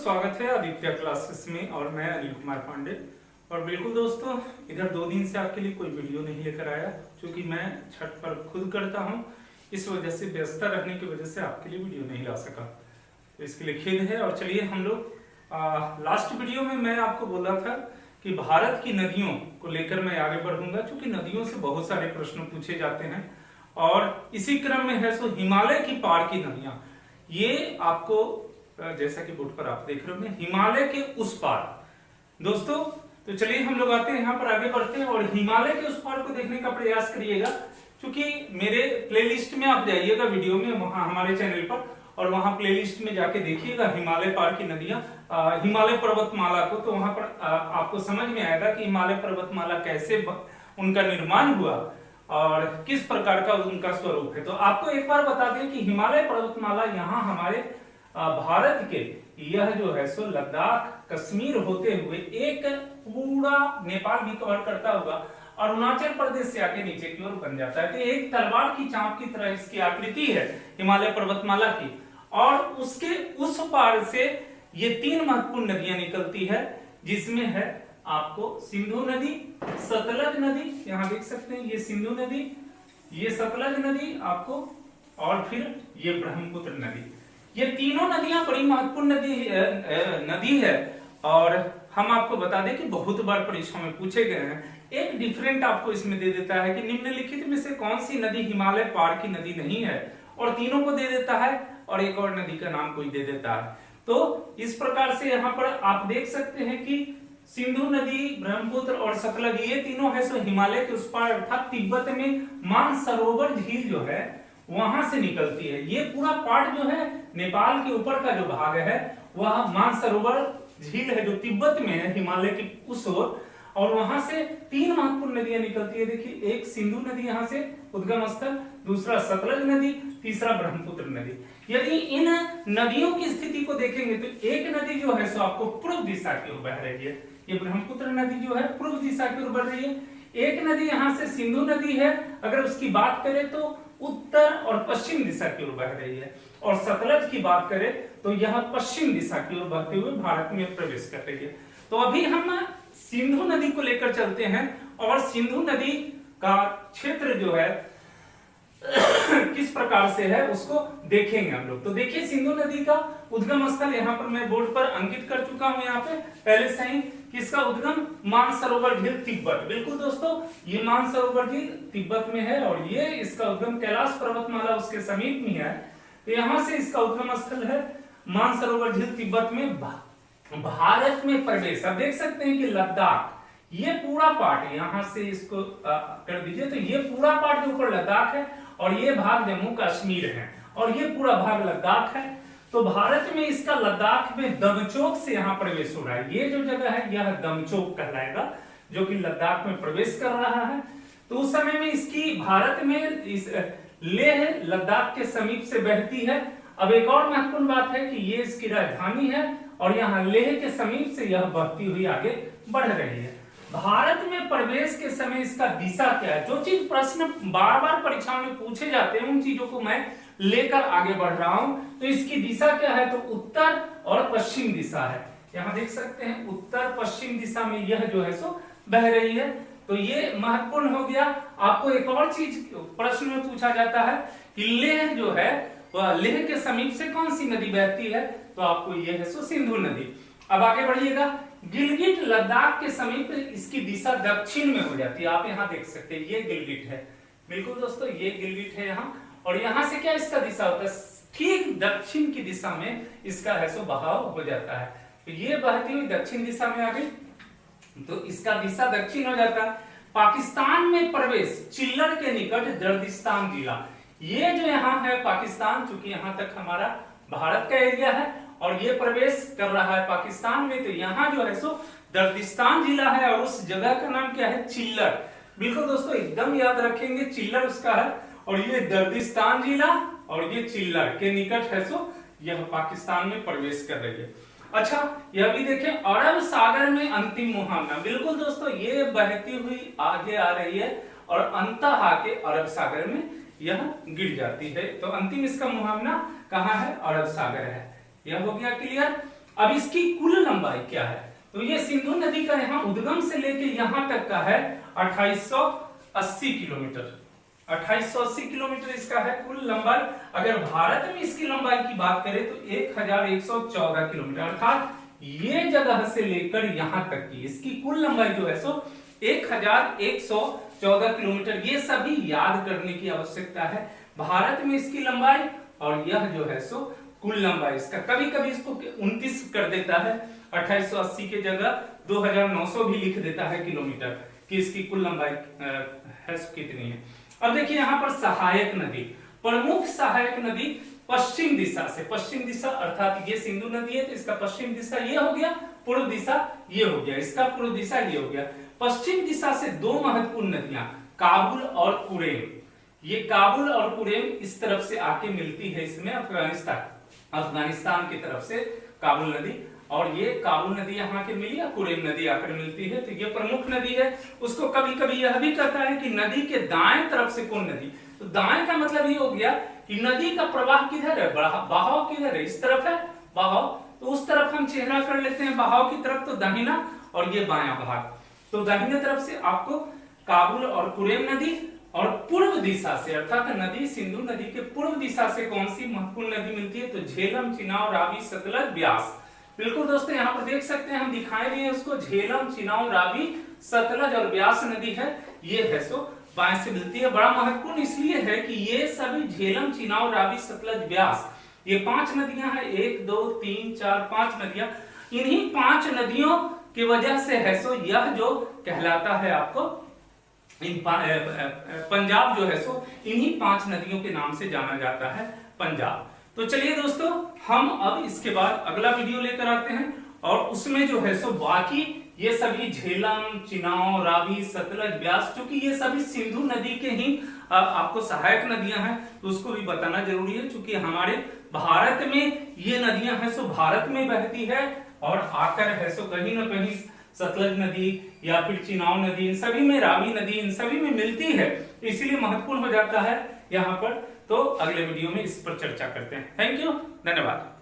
स्वागत है आदित्य क्लासेस में और मैं अनिल कुमार पांडे। और बिल्कुल दोस्तों, इधर 2 दिन से आपके लिए कोई वीडियो नहीं लेकर आया क्योंकि मैं छठ पर्व खुद करता हूं, इस वजह से व्यस्तता रहने की वजह से आपके लिए वीडियो नहीं ला सका, तो इसके लिए खेद है। और चलिए हम लोग लास्ट वीडियो में मैं आपको बोला था कि भारत की नदियों को लेकर मैं आगे बढ़ूंगा क्योंकि नदियों से बहुत सारे प्रश्न पूछे जाते हैं। और इसी क्रम में है सो हिमालय की पार की नदियां, ये आपको जैसा कि बोर्ड पर आप देख रहे होंगे हिमालय के उस पार। दोस्तों तो चलिए हम लोग आते हैं यहाँ पर, आगे बढ़ते हैं और हिमालय के उस पार को देखने का प्रयास करिएगा। क्योंकि मेरे प्लेलिस्ट में आप जाइएगा वीडियो में, वहां हमारे चैनल पर, और वहां प्लेलिस्ट में जाके देखिएगा हिमालय पार की नदियां, हिमालय पर्वतमाला को, तो वहां पर आपको समझ में आएगा कि हिमालय पर्वतमाला कैसे उनका निर्माण हुआ और किस प्रकार का उनका स्वरूप है। तो आपको एक बार बता दें कि हिमालय पर्वतमाला यहाँ हमारे भारत के यह जो है सो लद्दाख कश्मीर होते हुए एक पूरा नेपाल भी कवर करता हुआ अरुणाचल प्रदेश से आके नीचे की ओर बन जाता है। तो एक तलवार की चाप की तरह इसकी आकृति है हिमालय पर्वतमाला की। और उसके उस पार से ये 3 महत्वपूर्ण नदियां निकलती है, जिसमें है आपको सिंधु नदी, सतलज नदी, यहां देख सकते हैं ये सिंधु नदी, ये सतलज नदी आपको, और फिर ये ब्रह्मपुत्र नदी। ये तीनों नदियां बड़ी महत्वपूर्ण नदी है। और हम आपको बता दें कि बहुत बार परीक्षा में पूछे गए हैं। एक डिफरेंट आपको इसमें दे देता है कि निम्नलिखित में से कौन सी नदी हिमालय पार की नदी नहीं है, और तीनों को दे देता है और एक और नदी का नाम कोई दे देता है। तो इस प्रकार से यहाँ पर आप देख सकते हैं कि सिंधु नदी, ब्रह्मपुत्र और सतलज, ये तीनों है सो हिमालय के उस पार अर्थात तिब्बत में मानसरोवर झील जो है वहां से निकलती है। ये पूरा पार्ट जो है नेपाल के ऊपर का जो भाग है वह मानसरोवर झील है जो तिब्बत में है, हिमालय की उस ओर, और वहां से 3 महत्वपूर्ण नदियां निकलती है। देखिए, एक सिंधु नदी यहाँ से उद्गम स्थल, दूसरा सतलज नदी, तीसरा ब्रह्मपुत्र नदी। यदि इन नदियों की स्थिति को देखेंगे तो एक नदी जो है सो आपको पूर्व दिशा की ओर बह रही है, ये ब्रह्मपुत्र नदी जो है पूर्व दिशा की ओर बढ़ रही है। एक नदी यहाँ से सिंधु नदी है, अगर उसकी बात करें तो उत्तर और पश्चिम दिशा की ओर बह रही है। और सतलज की बात करें तो यह पश्चिम दिशा की ओर बहते हुए भारत में प्रवेश कर रही है। तो अभी हम सिंधु नदी को लेकर चलते हैं और सिंधु नदी का क्षेत्र जो है किस प्रकार से है उसको देखेंगे हम लोग। तो देखिए, सिंधु नदी का उद्गम स्थल यहाँ पर मैं बोर्ड पर अंकित कर चुका हूं, यहाँ पे पहले से ही, किसका उद्गम, मानसरोवर झील तिब्बत। बिल्कुल दोस्तों, ये मानसरोवर झील तिब्बत में है और ये इसका उद्गम कैलाश पर्वतमाला उसके समीप में है। तो यहां से इसका उद्गम स्थल है मानसरोवर झील तिब्बत में। भारत में प्रवेश, अब देख सकते हैं कि लद्दाख, ये पूरा पार्ट यहां से इसको कर दीजिए, तो ये पूरा पार्ट जो ऊपर लद्दाख है और ये भाग जम्मू कश्मीर है और ये पूरा भाग लद्दाख है। तो भारत में इसका लद्दाख में दमचोक से यहाँ प्रवेश हो रहा है। ये जो जगह है यह दमचोक कहलाएगा, जो कि लद्दाख में प्रवेश कर रहा है। तो उस समय में इसकी भारत में इस लेह लद्दाख के समीप से बहती है। अब एक और महत्वपूर्ण बात है कि ये इसकी राजधानी है और यहाँ लेह के समीप से यह बहती हुई आगे बढ़ रही है। भारत में प्रवेश के समय इसका दिशा क्या है, जो चीज प्रश्न बार बार परीक्षा में पूछे जाते हैं उन चीजों को मैं लेकर आगे बढ़ रहा हूं। तो इसकी दिशा क्या है, तो उत्तर और पश्चिम दिशा है। यहाँ देख सकते हैं उत्तर पश्चिम दिशा में यह जो है सो बह रही है। तो ये महत्वपूर्ण हो गया। आपको एक और चीज प्रश्न में पूछा जाता है कि लेह जो है वह लेह के समीप से कौन सी नदी बहती है, तो आपको यह है सो सिंधु नदी। अब आगे बढ़िएगा, गिलगिट लद्दाख के समीप इसकी दिशा दक्षिण में हो जाती है। आप यहाँ देख सकते हैं ये गिलगिट है, बिल्कुल दोस्तों ये गिलगिट है यहाँ, और यहाँ से क्या इसका दिशा होता है, ठीक दक्षिण की दिशा में इसका है सो बहाव हो जाता है। तो ये बहती हुई दक्षिण दिशा में आ गई, तो इसका दिशा दक्षिण हो जाता है। पाकिस्तान में प्रवेश, चिल्लर के निकट दर्दिस्तान जिला, ये जो यहाँ है पाकिस्तान, चूंकि यहाँ तक हमारा भारत का एरिया है और ये प्रवेश कर रहा है पाकिस्तान में, तो यहाँ जो है सो दर्दिस्तान जिला है और उस जगह का नाम क्या है, चिल्लर। बिल्कुल दोस्तों एकदम याद रखेंगे, चिल्लर उसका है और ये दर्दिस्तान जिला और ये चिल्लर के निकट है सो यह पाकिस्तान में प्रवेश कर रही है। अच्छा, यह भी देखें, अरब सागर में अंतिम मुहावना, बिल्कुल दोस्तों ये बहती हुई आगे आ रही है और अंतः आके अरब सागर में यह गिर जाती है। तो अंतिम इसका मुहावना कहाँ है, अरब सागर है। यह हो गया क्लियर। अब इसकी कुल लंबाई क्या है, तो ये सिंधु नदी का यहाँ उद्गम से लेके यहाँ तक का है 2880 किलोमीटर। 2880 किलोमीटर इसका है कुल लंबाई। अगर भारत में इसकी लंबाई की बात करें तो 1114 किलोमीटर, अर्थात ये जगह से लेकर यहां तक की इसकी कुल लंबाई जो है सो 1114 किलोमीटर। ये सभी याद करने की आवश्यकता है, भारत में इसकी लंबाई और यह जो है सो कुल लंबाई इसका। कभी कभी इसको 29 कर देता है, 2880 के जगह 2900 भी लिख देता है किलोमीटर कि इसकी कुल लंबाई है कितनी है। अब देखिए यहाँ पर सहायक नदी, प्रमुख सहायक नदी पश्चिम दिशा से, पश्चिम दिशा अर्थात ये सिंधु नदी है तो इसका पश्चिम दिशा ये हो गया, पूर्व दिशा ये हो गया, इसका पूर्व दिशा ये हो गया। पश्चिम दिशा से दो महत्वपूर्ण नदियां काबुल और कुरेम, ये काबुल और कुरेम इस तरफ से आके मिलती है इसमें अफगानिस्तान की तरफ से काबुल नदी, और ये काबुल नदी यहाँ के मिली या कुरेम नदी आकर मिलती है, तो ये प्रमुख नदी है। उसको कभी कभी यह भी कहता है कि नदी के दाएं तरफ से कौन नदी, तो दाएं का मतलब ये हो गया कि नदी का प्रवाह किधर है, बहाव किधर है, इस तरफ है बहाव, तो उस तरफ हम चेहरा कर लेते हैं बहाव की तरफ, तो दाहिना, और ये बायां भाग, तो दाहिने तरफ से आपको काबुल और कुरेम नदी, और पूर्व दिशा से अर्थात नदी सिंधु नदी के पूर्व दिशा से कौन सी महत्वपूर्ण नदी मिलती है, तो झेलम, चिनाव, रावी, सतलज, ब्यास। बिल्कुल दोस्तों यहाँ पर देख सकते हैं हम दिखाए भी हैं उसको, झेलम, चिनाव, रावी, सतलज और ब्यास नदी है, ये है सो बाएं से मिलती है। बड़ा महत्वपूर्ण इसलिए है कि ये सभी झेलम, चिनाव, रावी, सतलज, ब्यास, ये 5 नदियां हैं, 1 2 3 4 5 नदियां, इन्हीं 5 नदियों की वजह से है सो यह जो कहलाता है आपको पंजाब जो है सो इन्हीं 5 नदियों के नाम से जाना जाता है पंजाब। तो चलिए दोस्तों हम अब इसके बाद अगला वीडियो लेकर आते हैं, और उसमें जो है सो बाकी ये सभी झेलम, चिनाव, रावी, सतलज, ब्यास, क्योंकि ये सभी सिंधु नदी के ही आपको सहायक नदियां हैं, तो उसको भी बताना जरूरी है, क्योंकि हमारे भारत में ये नदियां हैं सो भारत में बहती है, और आकर है सो कहीं ना कहीं सतलज नदी या फिर चिनाव नदी, इन सभी में रावी नदी, इन सभी में मिलती है, इसीलिए महत्वपूर्ण हो जाता है यहाँ पर। तो अगले वीडियो में इस पर चर्चा करते हैं। थैंक यू, धन्यवाद।